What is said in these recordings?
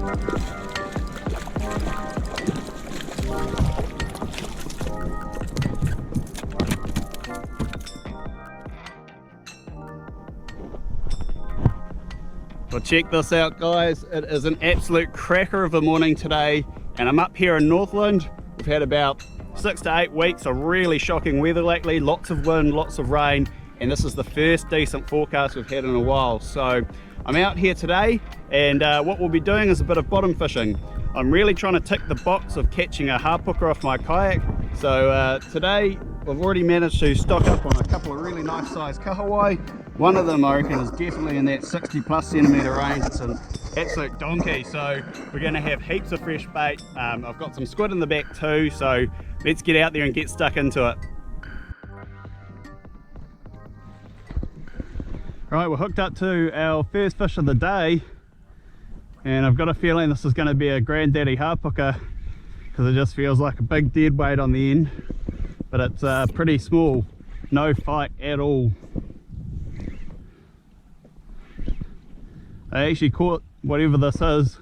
Well, check this out, guys. It is an absolute cracker of a morning today, and I'm up here in Northland. We've had about 6 to 8 weeks of really shocking weather lately, lots of wind, lots of rain, and this is the first decent forecast we've had in a while. So I'm out here today, and what we'll be doing is a bit of bottom fishing. I'm really trying to tick the box of catching a hapuka off my kayak. So today we've already managed to stock up on a couple of really nice sized kahawai. One of them I reckon is definitely in that 60+ centimetre range. It's an absolute donkey, so we're going to have heaps of fresh bait. I've got some squid in the back too, so let's get out there and get stuck into it. Right, we're hooked up to our first fish of the day, and I've got a feeling this is going to be a granddaddy hapuka because it just feels like a big dead weight on the end, but it's pretty small, no fight at all. I actually caught whatever this is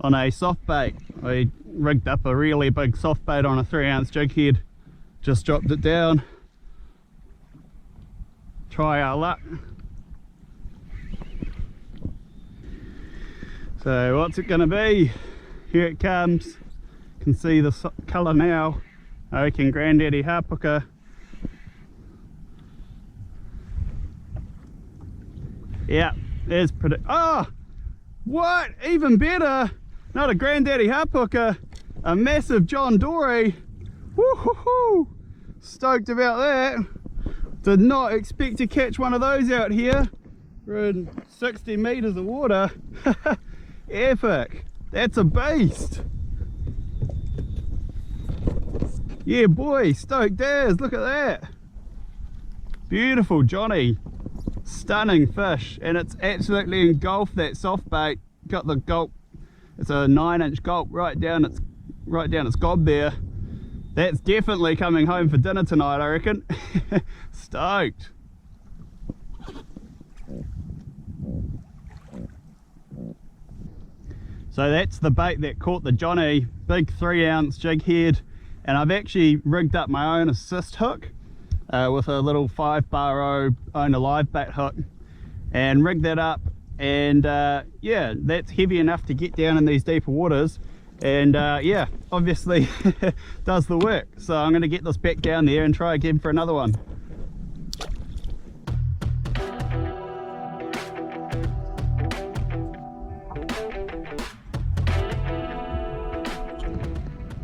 on a soft bait. I rigged up a really big soft bait on a 3-ounce jig head, just dropped it down, try our luck. So what's it going to be? Here it comes. You can see the colour now. I reckon granddaddy hapuka. Yeah, there's pretty. Oh, what? Even better. Not a granddaddy hapuka, a massive John Dory. Woo-hoo-hoo. Stoked about that. Did not expect to catch one of those out here. We're in 60 meters of water. Epic. That's a beast. Yeah, boy, stoked as. Look at that. Beautiful Johnny. Stunning fish, and it's absolutely engulfed that soft bait. Got the gulp. It's a 9-inch gulp right down its gob there. That's definitely coming home for dinner tonight, I reckon. Stoked. So that's the bait that caught the Johnny, big 3-ounce jig head, and I've actually rigged up my own assist hook with a little 5-bar owner live bait hook, and rigged that up, and yeah, that's heavy enough to get down in these deeper waters, and yeah, obviously does the work. So I'm going to get this back down there and try again for another one.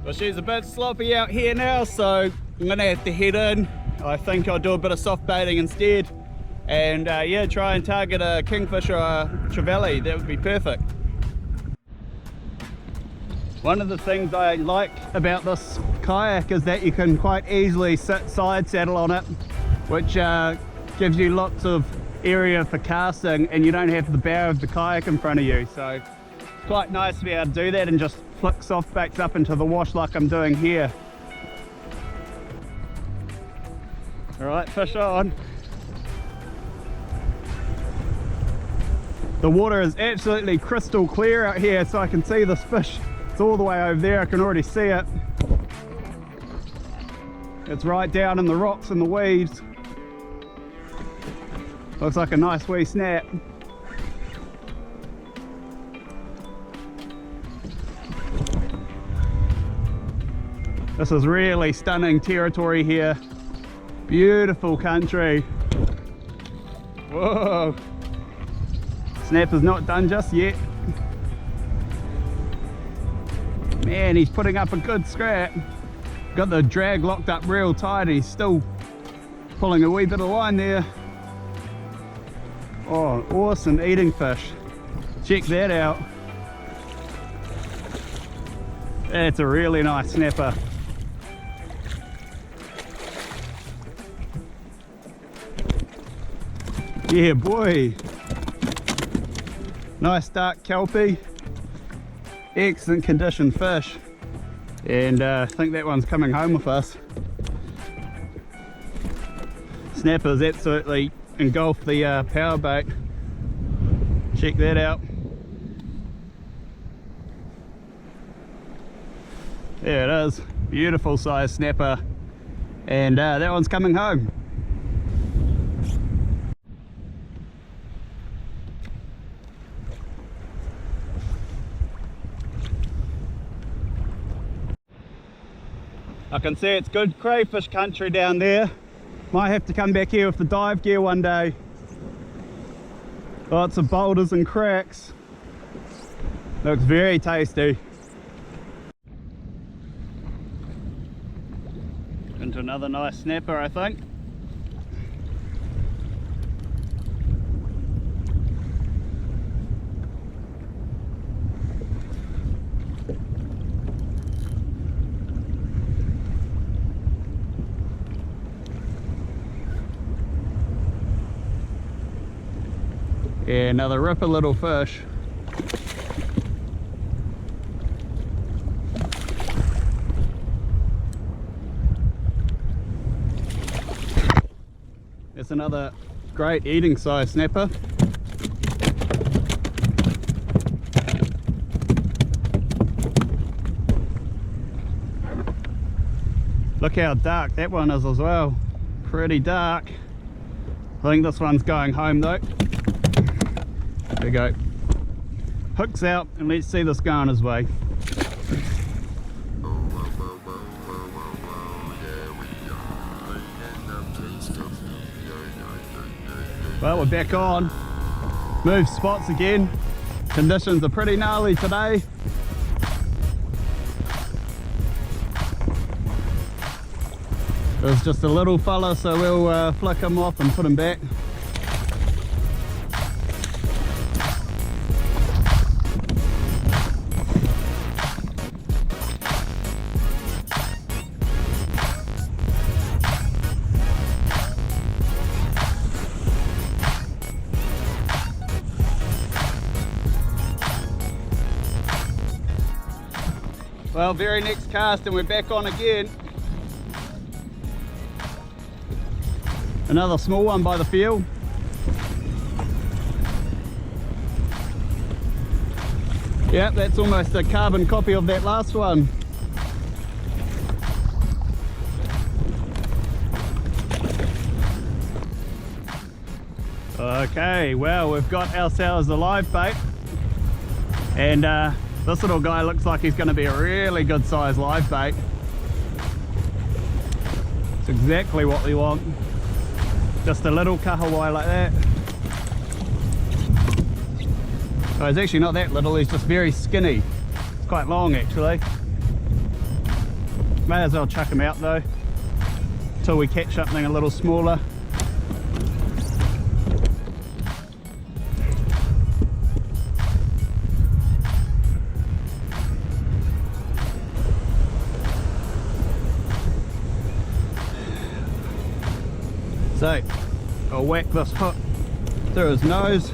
Well, she's a bit sloppy out here now, so I'm going to have to head in. I think I'll do a bit of soft baiting instead, and yeah, try and target a kingfish or a trevally. That would be perfect. One of the things I like about this kayak is that you can quite easily sit side saddle on it, which gives you lots of area for casting, and you don't have the bow of the kayak in front of you. So it's quite nice to be able to do that and just flick soft baits up into the wash like I'm doing here. Alright, fish on. The water is absolutely crystal clear out here, so I can see this fish. It's all the way over there, I can already see it. It's right down in the rocks and the weeds. Looks like a nice wee snap. This is really stunning territory here. Beautiful country. Whoa. Snapper's not done just yet. Man, he's putting up a good scrap. Got the drag locked up real tight. He's still pulling a wee bit of line there. Oh, awesome eating fish. Check that out. That's a really nice snapper. Yeah, boy. Nice dark kelpie. Excellent condition fish. And I think that one's coming home with us. Snapper's absolutely engulfed the power bait. Check that out. There it is, beautiful size snapper, and that one's coming home. I can see it's good crayfish country down there. Might have to come back here with the dive gear one day. Lots of boulders and cracks. Looks very tasty. Into another nice snapper, I think. Yeah, another ripper little fish. It's another great eating size snapper. Look how dark that one is as well. Pretty dark. I think this one's going home though. There we go. Hook's out, and let's see this going his way. Well, we're back on. Moved spots again. Conditions are pretty gnarly today. It was just a little fella, so we'll flick him off and put him back. Well, very next cast and we're back on again. Another small one by the field. Yep, that's almost a carbon copy of that last one. Okay, well, we've got ourselves a live bait, and this little guy looks like he's going to be a really good size live bait. It's exactly what we want. Just a little kahawai like that. Oh, he's actually not that little, he's just very skinny. It's quite long actually. May as well chuck him out though, till we catch something a little smaller. So, I'll whack this hook through his nose.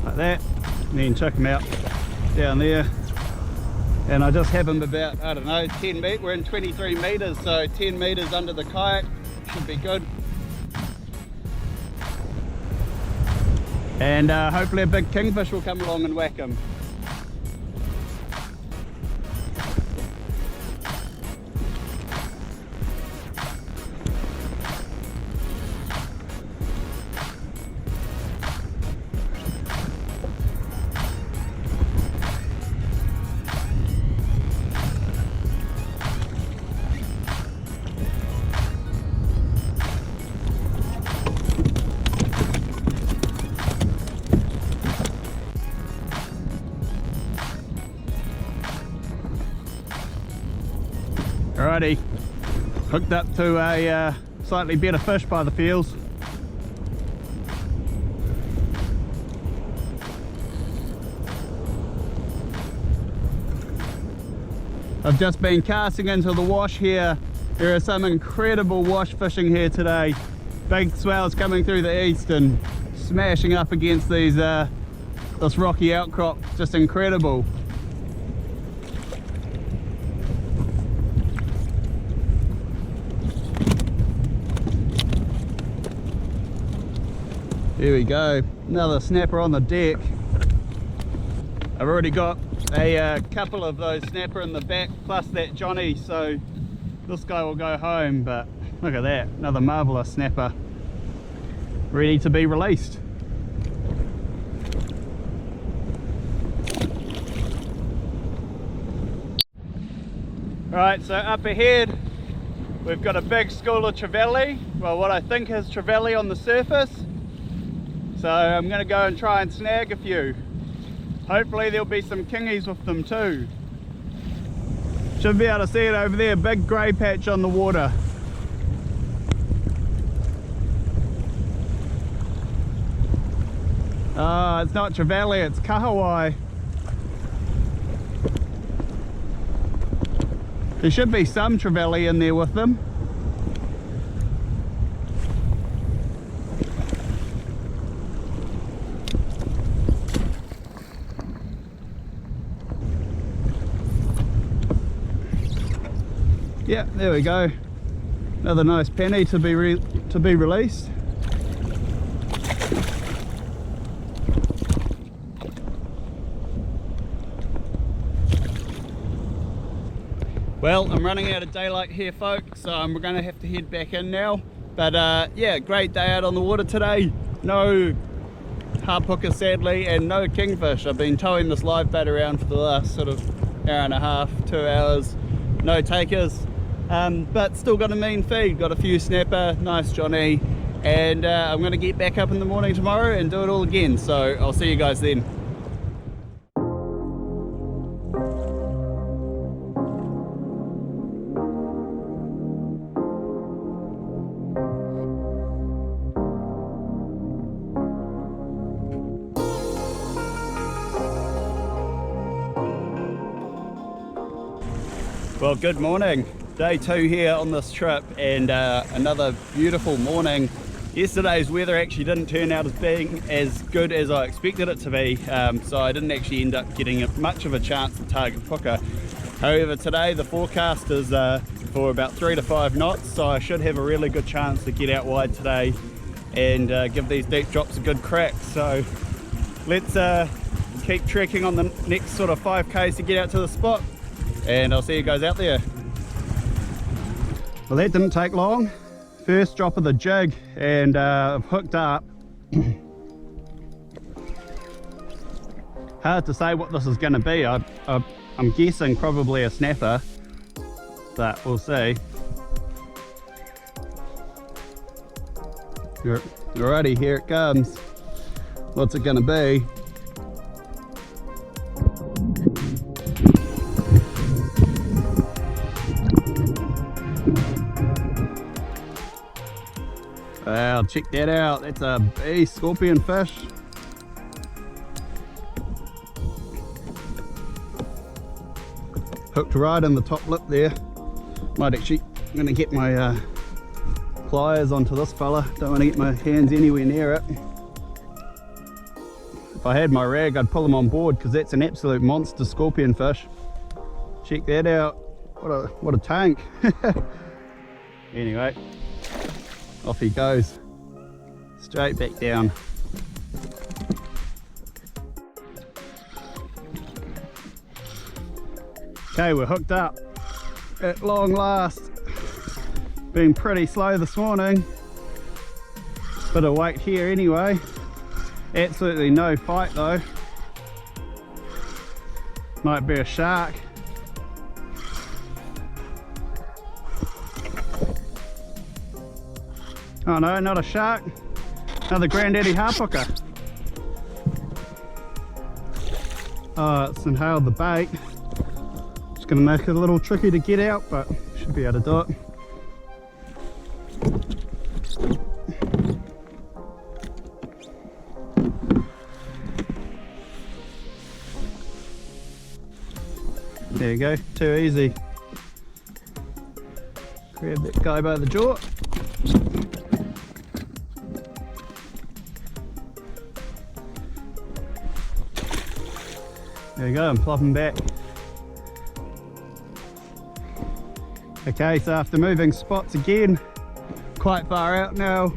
Like that. And then chuck him out down there. And I just have him about, I don't know, 10 meters. We're in 23 meters, so 10 meters under the kayak. Should be good. And hopefully a big kingfish will come along and whack him. Alrighty, hooked up to a slightly better fish by the fields. I've just been casting into the wash here. There are some incredible wash fishing here today. Big swells coming through the east and smashing up against these this rocky outcrop. Just incredible. Here we go, another snapper on the deck. I've already got a couple of those snapper in the back, plus that Johnny, so this guy will go home. But look at that, another marvellous snapper, ready to be released. Right, so up ahead we've got a big school of trevally, well, what I think is trevally on the surface. So I'm going to go and try and snag a few. Hopefully there'll be some kingies with them too. Should be able to see it over there, big grey patch on the water. Oh, it's not trevally, it's kahawai. There should be some trevally in there with them. Yeah, there we go. Another nice penny to be released. Well, I'm running out of daylight here, folks, so I'm going to have to head back in now. But yeah, great day out on the water today. No hapuka sadly, and no kingfish. I've been towing this live bait around for the last sort of hour and a half, 2 hours. No takers. But still got a mean feed, got a few snapper, nice Johnny, and I'm going to get back up in the morning tomorrow and do it all again, so I'll see you guys then. Well, good morning. Day 2 here on this trip, and another beautiful morning. Yesterday's weather actually didn't turn out as being as good as I expected it to be, so I didn't actually end up getting much of a chance to target puka. However, today the forecast is for about 3 to 5 knots, so I should have a really good chance to get out wide today and give these deep drops a good crack. So let's keep trekking on the next sort of 5k's to get out to the spot, and I'll see you guys out there. Well, that didn't take long. First drop of the jig, and I've hooked up. Hard to say what this is going to be. I'm guessing probably a snapper, but we'll see. Alrighty, here it comes. What's it going to be? Wow, check that out. That's a beast scorpion fish. Hooked right in the top lip there. Might actually, I'm going to get my pliers onto this fella. Don't want to get my hands anywhere near it. If I had my rag, I'd pull him on board, because that's an absolute monster scorpion fish. Check that out. What a tank. Anyway, off he goes, straight back down. Okay, we're hooked up at long last. Been pretty slow this morning. Bit of weight here anyway. Absolutely no fight though. Might be a shark. Oh no, not a shark. Another granddaddy hapuka. Oh, it's inhaled the bait. It's going to make it a little tricky to get out, but should be able to do it. There you go, too easy. Grab that guy by the jaw. There you go, and plop him back. Okay, so after moving spots again, quite far out now,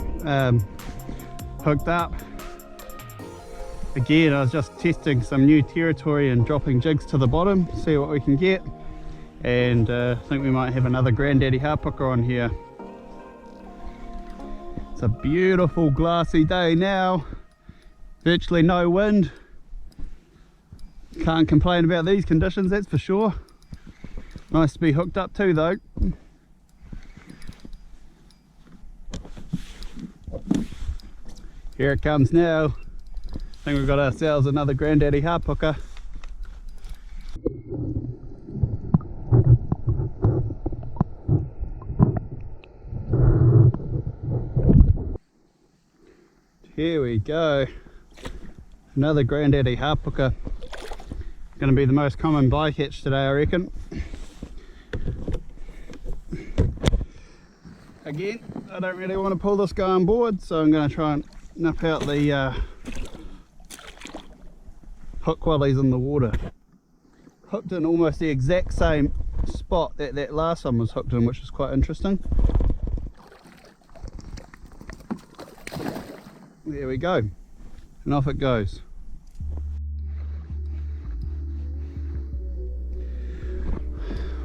hooked up, Again, I was just testing some new territory and dropping jigs to the bottom, see what we can get. And I think we might have another granddaddy hapuka on here. It's a beautiful glassy day now, virtually no wind. Can't complain about these conditions, that's for sure. Nice to be hooked up too though. Here it comes now. I think we've got ourselves another granddaddy hapuka. Here we go. Another granddaddy hapuka. Going to be the most common bycatch today, I reckon. Again, I don't really want to pull this guy on board, so I'm going to try and nip out the hook while he's in the water. Hooked in almost the exact same spot that that last one was hooked in, which is quite interesting. There we go, and off it goes.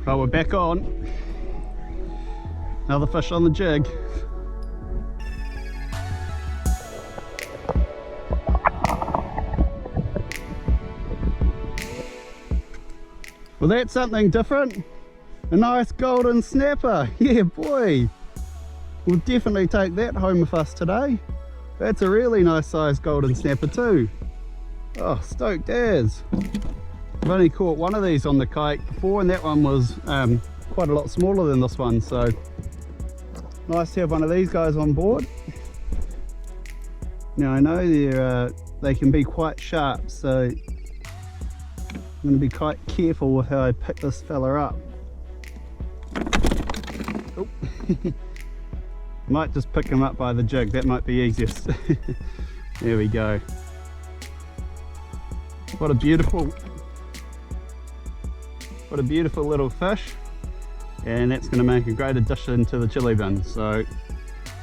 Well, we're back on. Another fish on the jig. Well, that's something different. A nice golden snapper. Yeah, boy. We'll definitely take that home with us today. That's a really nice sized golden snapper too. Oh, stoked as. I've only caught one of these on the kayak before, and that one was quite a lot smaller than this one, so nice to have one of these guys on board. Now I know they can be quite sharp, so I'm going to be quite careful with how I pick this fella up. Oh. Might just pick him up by the jig, that might be easiest. There we go. What a beautiful little fish, and that's going to make a great addition to the chili bin. So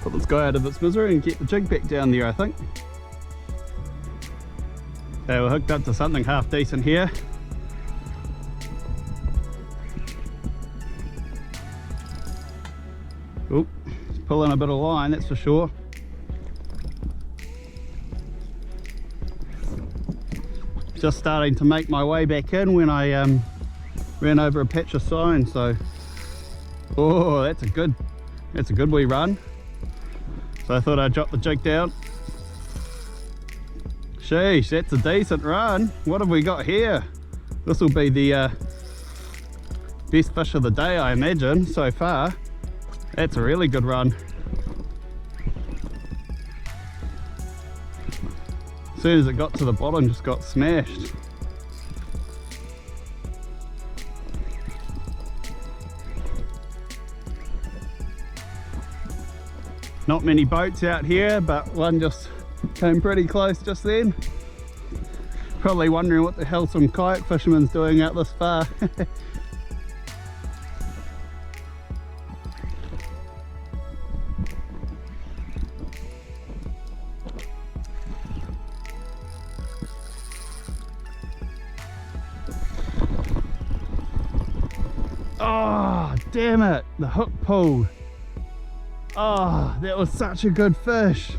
put this guy out of its misery and get the jig back down there, I think. Okay, we're hooked up to something half decent here. Oh, it's pulling a bit of line, that's for sure. Just starting to make my way back in when I ran over a patch of sign, so oh, that's a good wee run. So I thought I'd drop the jig down. Sheesh, that's a decent run. What have we got here? This will be the best fish of the day, I imagine, so far. That's a really good run. As soon as it got to the bottom, just got smashed. Not many boats out here, but one just came pretty close just then. Probably wondering what the hell some kayak fishermen's doing out this far. Oh, damn it, the hook pulled. Oh, that was such a good fish.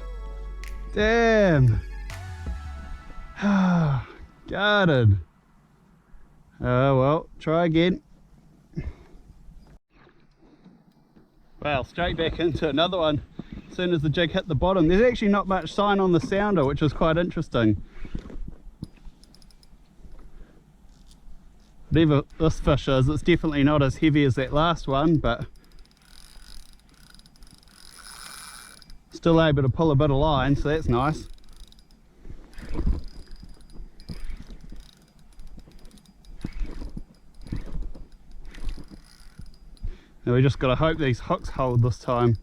Damn. Gutted. Oh well, try again. Well, straight back into another one as soon as the jig hit the bottom. There's actually not much sign on the sounder, which is quite interesting. Whatever this fish is, it's definitely not as heavy as that last one, but still able to pull a bit of line, so that's nice. Now we just got to hope these hooks hold this time.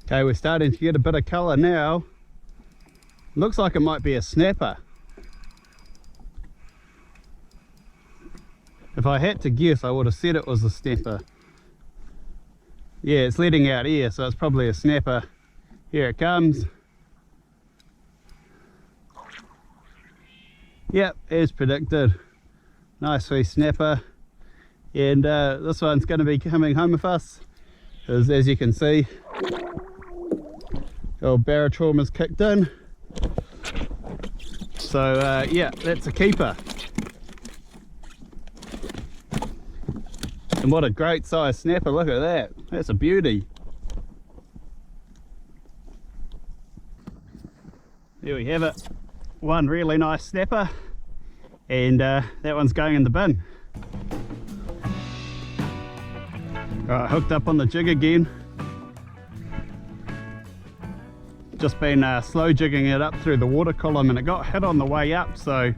Okay, we're starting to get a bit of colour now. Looks like it might be a snapper. If I had to guess, I would have said it was a snapper. Yeah, it's letting out air, so it's probably a snapper. Here it comes. Yep, as predicted. Nice wee snapper. And this one's going to be coming home with us, as you can see, the old barotrauma's kicked in. So yeah, that's a keeper. And what a great size snapper, look at that. That's a beauty. There we have it. One really nice snapper, and that one's going in the bin. Alright, hooked up on the jig again. Just been slow jigging it up through the water column, and it got hit on the way up, so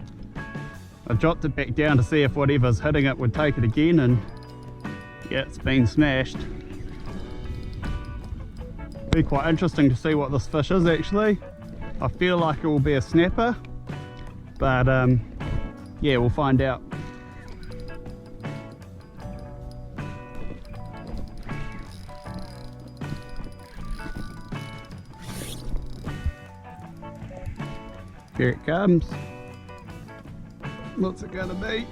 I dropped it back down to see if whatever's hitting it would take it again, and yeah, it's been smashed. Be quite interesting to see what this fish is actually. I feel like it will be a snapper, but yeah, we'll find out. Here it comes. What's it gonna be?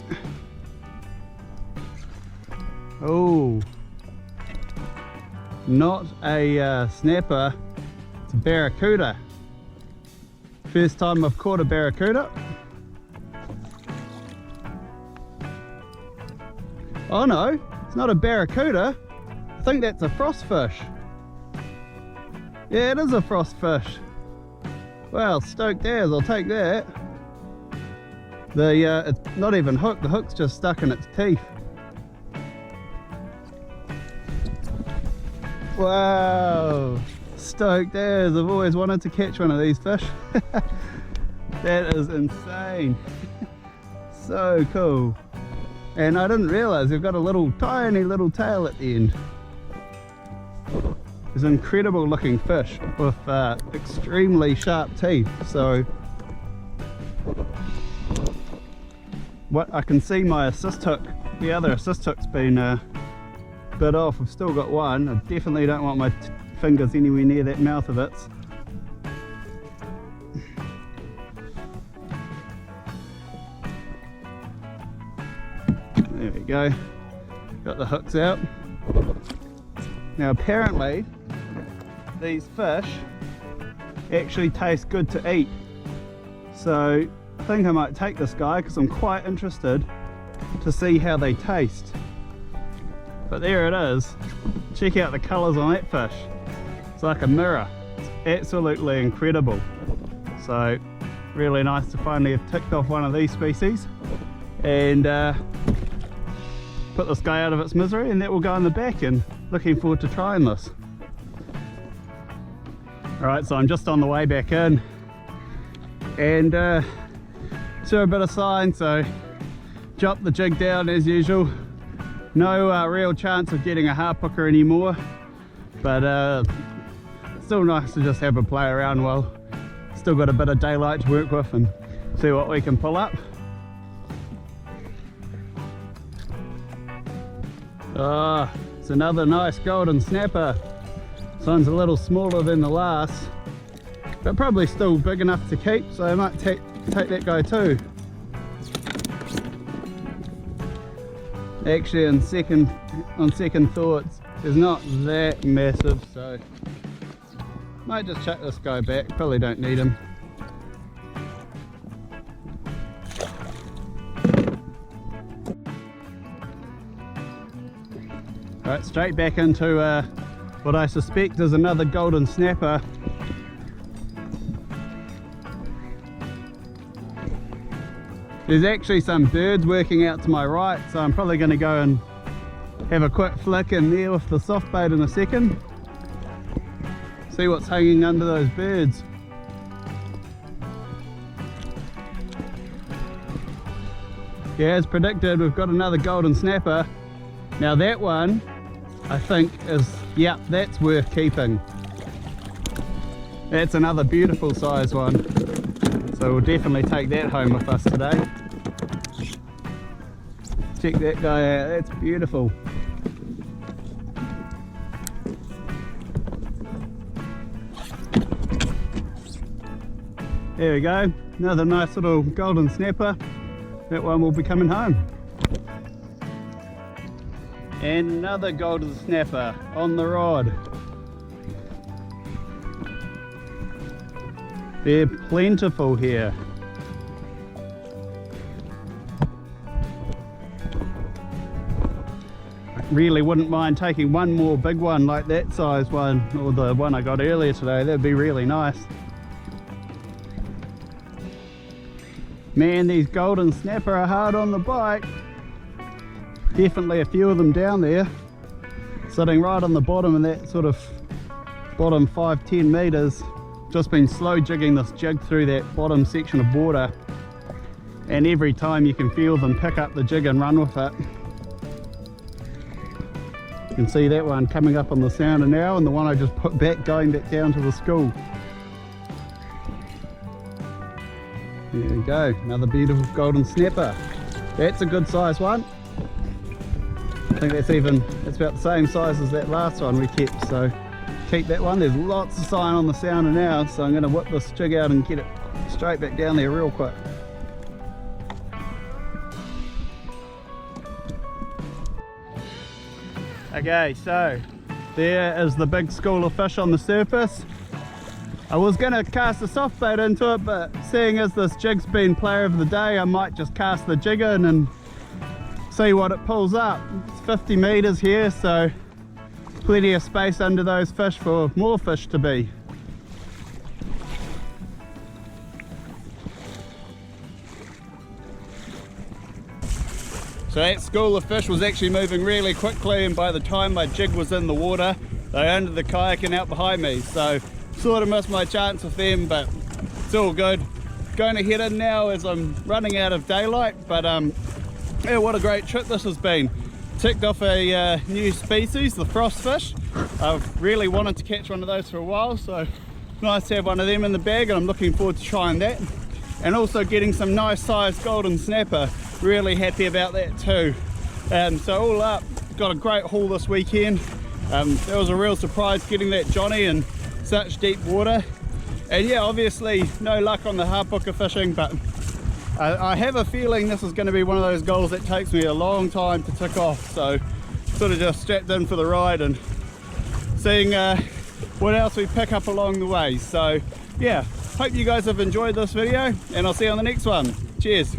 Oh, not a snapper, it's a barracuda. First time I've caught a barracuda. Oh no, it's not a barracuda. I think that's a frostfish. Yeah, it is a frostfish. Well, stoked as, I'll take that. It's not even hooked, the hook's just stuck in its teeth. Wow, stoked as, I've always wanted to catch one of these fish. That is insane. So cool. And I didn't realise they've got a little tiny little tail at the end. It's an incredible looking fish with extremely sharp teeth. So what I can see, my assist hook, the other assist hook's been bit off. I've still got one. I definitely don't want my fingers anywhere near that mouth of its. There we go. Got the hooks out. Now apparently these fish actually taste good to eat, so I think I might take this guy because I'm quite interested to see how they taste. But there it is. Check out the colours on that fish. It's like a mirror. It's absolutely incredible. So really nice to finally have ticked off one of these species and put this guy out of its misery, and that will go in the back, and looking forward to trying this. Alright, so I'm just on the way back in and saw a bit of sign, so dropped the jig down as usual. No real chance of getting a hapuka anymore, but still nice to just have a play around while still got a bit of daylight to work with and see what we can pull up. Ah, it's another nice golden snapper. This one's a little smaller than the last, but probably still big enough to keep, so I might take that guy too. Actually, on second thoughts, it's not that massive, so might just chuck this guy back. Probably don't need him. Alright, straight back into what I suspect is another golden snapper. There's actually some birds working out to my right, so I'm probably going to go and have a quick flick in there with the soft bait in a second. See what's hanging under those birds. Yeah, as predicted, we've got another golden snapper. Now that one, I think is, yep, that's worth keeping. That's another beautiful size one. So we'll definitely take that home with us today. Check that guy out, that's beautiful. There we go, another nice little golden snapper. That one will be coming home. And another golden snapper on the rod. They're plentiful here. I really wouldn't mind taking one more big one like that size one, or the one I got earlier today. That'd be really nice. Man, these golden snapper are hard on the bite. Definitely a few of them down there, sitting right on the bottom of that sort of bottom 5-10 meters. Just been slow jigging this jig through that bottom section of water, and every time you can feel them pick up the jig and run with it. You can see that one coming up on the sounder now, and the one I just put back going back down to the school. There we go, another beautiful golden snapper. That's a good size one. I think that's about the same size as that last one we kept, so keep that one. There's lots of sign on the sounder now, so I'm going to whip this jig out and get it straight back down there real quick. Okay, so there is the big school of fish on the surface. I was going to cast a soft bait into it, but seeing as this jig's been player of the day, I might just cast the jig in and see what it pulls up. It's 50 meters here, so plenty of space under those fish for more fish to be. So that school of fish was actually moving really quickly, and by the time my jig was in the water, they owned the kayak and out behind me, so sort of missed my chance with them, but it's all good. Going to head in now as I'm running out of daylight, but yeah, what a great trip this has been. Ticked off a new species, the frostfish. I've really wanted to catch one of those for a while, so nice to have one of them in the bag, and I'm looking forward to trying that. And also getting some nice sized golden snapper, really happy about that too. So all up, got a great haul this weekend. It was a real surprise getting that Johnny in such deep water. And yeah, obviously no luck on the hapuka fishing, but I have a feeling this is going to be one of those goals that takes me a long time to tick off, so sort of just strapped in for the ride and seeing what else we pick up along the way. So yeah, hope you guys have enjoyed this video, and I'll see you on the next one. Cheers.